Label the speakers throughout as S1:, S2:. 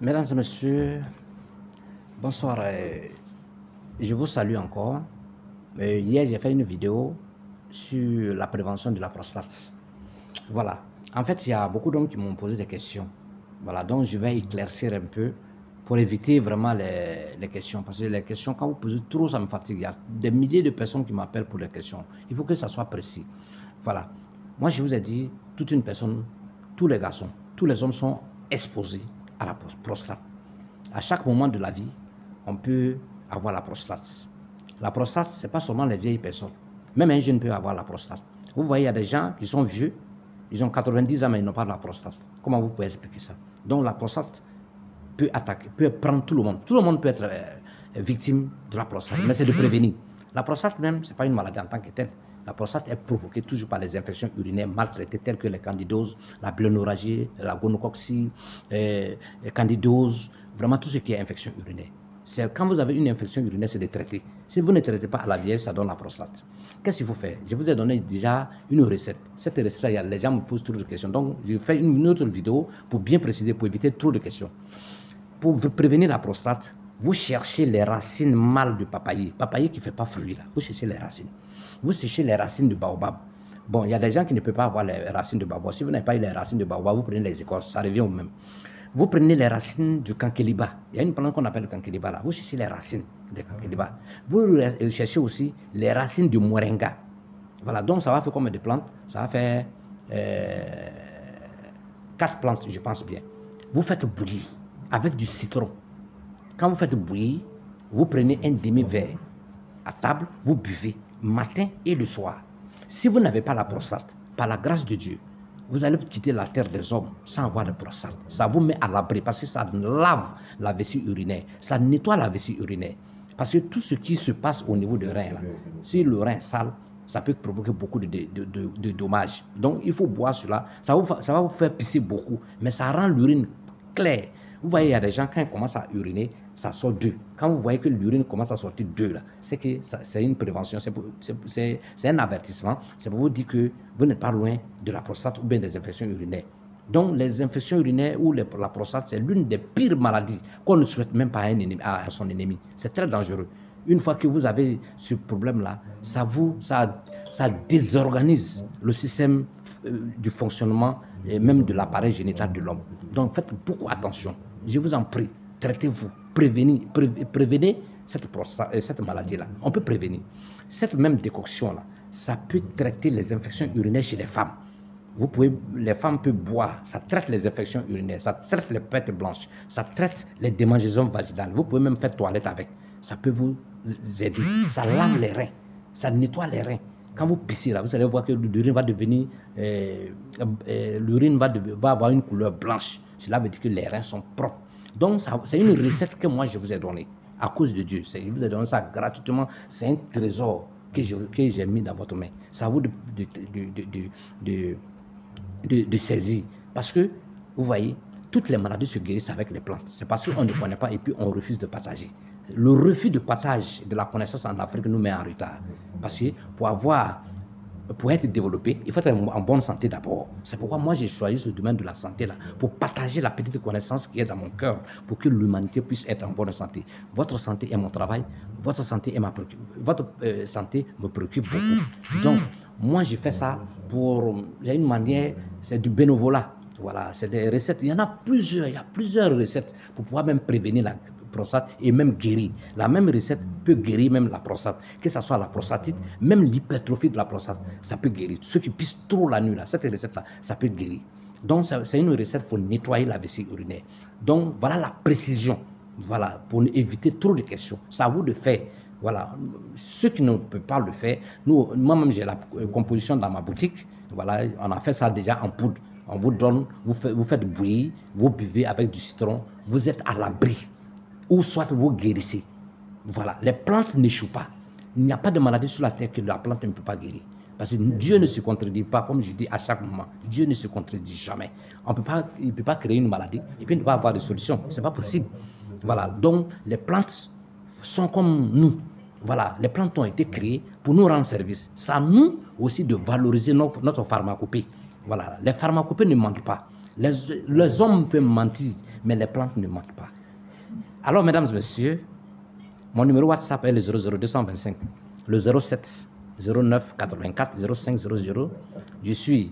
S1: Mesdames et messieurs, bonsoir. Je vous salue encore. Hier, j'ai fait une vidéo sur la prévention de la prostate. Voilà. En fait, il y a beaucoup d'hommes qui m'ont posé des questions. Voilà, donc je vais éclaircir un peu pour éviter vraiment les questions. Parce que les questions, quand vous posez trop, ça me fatigue. Il y a des milliers de personnes qui m'appellent pour des questions. Il faut que ça soit précis. Voilà. Moi, je vous ai dit, toute une personne, tous les garçons, tous les hommes sont exposés à la prostate. À chaque moment de la vie, on peut avoir la prostate. La prostate, ce n'est pas seulement les vieilles personnes. Même un jeune peut avoir la prostate. Vous voyez, il y a des gens qui sont vieux, ils ont 90 ans, mais ils n'ont pas de la prostate. Comment vous pouvez expliquer ça? Donc la prostate peut attaquer, peut prendre tout le monde. Tout le monde peut être victime de la prostate, mais c'est de prévenir. La prostate même, ce n'est pas une maladie en tant que telle. La prostate est provoquée toujours par les infections urinaires maltraitées telles que les candidoses, la plénorragie, la gonococcie, candidose, vraiment tout ce qui est infection urinaire. Quand vous avez une infection urinaire, c'est de traiter. Si vous ne traitez pas à la vieillesse, ça donne la prostate. Qu'est-ce qu'il faut faire? Je vous ai donné déjà une recette. Cette recette-là, les gens me posent trop de questions. Donc, je fais une autre vidéo pour bien préciser, pour éviter trop de questions. Pour prévenir la prostate, vous cherchez les racines mâles du papayer. Papayer qui ne fait pas fruit, là. Vous cherchez les racines. Vous cherchez les racines du baobab. Bon, il y a des gens qui ne peuvent pas avoir les racines de baobab. Si vous n'avez pas les racines de baobab, vous prenez les écorces, ça revient au même. Vous prenez les racines du kankeliba. Il y a une plante qu'on appelle le kankeliba là. Vous cherchez les racines du kankeliba. Vous cherchez aussi les racines du moringa. Voilà, donc ça va faire combien de plantes? Ça va faire 4 plantes, je pense bien. Vous faites bouillir avec du citron. Quand vous faites bouillir, vous prenez un demi-verre à table, vous buvez matin et le soir. Si vous n'avez pas la prostate, par la grâce de Dieu, vous allez quitter la terre des hommes sans avoir de prostate. Ça vous met à l'abri parce que ça lave la vessie urinaire, ça nettoie la vessie urinaire. Parce que tout ce qui se passe au niveau du rein, là, si le rein est sale, ça peut provoquer beaucoup de dommages. Donc il faut boire cela, ça va vous faire pisser beaucoup, mais ça rend l'urine claire. Vous voyez, il y a des gens, quand ils commencent à uriner, ça sort d'eux. Quand vous voyez que l'urine commence à sortir d'eux, c'est que c'est une prévention, c'est un avertissement. C'est pour vous dire que vous n'êtes pas loin de la prostate ou bien des infections urinaires. Donc, les infections urinaires ou la prostate, c'est l'une des pires maladies qu'on ne souhaite même pas à son ennemi. C'est très dangereux. Une fois que vous avez ce problème-là, ça désorganise le système du fonctionnement et même de l'appareil génital de l'homme. Donc, faites beaucoup attention. Je vous en prie, traitez-vous, prévenez cette maladie-là. On peut prévenir. Cette même décoction-là, ça peut traiter les infections urinaires chez les femmes. Les femmes peuvent boire, ça traite les infections urinaires, ça traite les pertes blanches, ça traite les démangeaisons vaginales. Vous pouvez même faire toilette avec. Ça peut vous aider. Ça lave les reins, ça nettoie les reins. Quand vous pissez là, vous allez voir que l'urine va devenir, l'urine va avoir une couleur blanche. Cela veut dire que les reins sont propres. Donc, c'est une recette que moi je vous ai donnée, à cause de Dieu. Je vous ai donné ça gratuitement. C'est un trésor que j'ai mis dans votre main. C'est à vous de saisir. Parce que, vous voyez, toutes les maladies se guérissent avec les plantes. C'est parce qu'on ne connaît pas et puis on refuse de partager. Le refus de partage de la connaissance en Afrique nous met en retard. Parce que pour être développé, il faut être en bonne santé d'abord. C'est pourquoi moi j'ai choisi ce domaine de la santé là, pour partager la petite connaissance qui est dans mon cœur, pour que l'humanité puisse être en bonne santé. Votre santé est mon travail, votre santé santé me préoccupe beaucoup. Donc, moi j'ai fait ça j'ai une manière, c'est du bénévolat. Voilà, c'est des recettes. Il y a plusieurs recettes pour pouvoir même prévenir la prostate et même guérir. La même recette peut guérir même la prostate, que ce soit la prostatite, même l'hypertrophie de la prostate, ça peut guérir. Ceux qui pissent trop la nuit, là, cette recette-là, ça peut guérir. Donc, c'est une recette pour nettoyer la vessie urinaire. Donc, voilà la précision, voilà, pour éviter trop de questions. C'est à vous de faire. Voilà, ceux qui ne peuvent pas le faire, moi-même j'ai la composition dans ma boutique. Voilà, on a fait ça déjà en poudre. On vous donne, vous faites bouillir, vous buvez avec du citron, vous êtes à l'abri. Ou soit vous guérissez. Voilà, les plantes n'échouent pas. Il n'y a pas de maladie sur la terre que la plante ne peut pas guérir. Parce que Dieu ne se contredit pas, comme je dis à chaque moment. Dieu ne se contredit jamais. Il ne peut pas créer une maladie et puis ne pas avoir de solution. Ce n'est pas possible. Voilà, donc les plantes sont comme nous. Voilà, les plantes ont été créées pour nous rendre service. C'est à nous aussi de valoriser notre pharmacopée. Voilà, les pharmacopées ne mentent pas. Les hommes peuvent mentir, mais les plantes ne mentent pas. Alors, mesdames et messieurs, mon numéro WhatsApp est le 00225, le 07 09 84 05 00. Je suis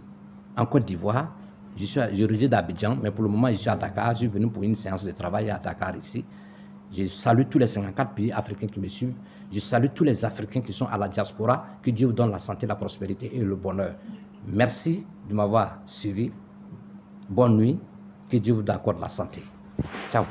S1: en Côte d'Ivoire, je réside à Abidjan, mais pour le moment, je suis à Dakar. Je suis venu pour une séance de travail à Dakar ici. Je salue tous les 54 pays africains qui me suivent. Je salue tous les Africains qui sont à la diaspora. Que Dieu vous donne la santé, la prospérité et le bonheur. Merci de m'avoir suivi. Bonne nuit. Que Dieu vous accorde la santé. Ciao.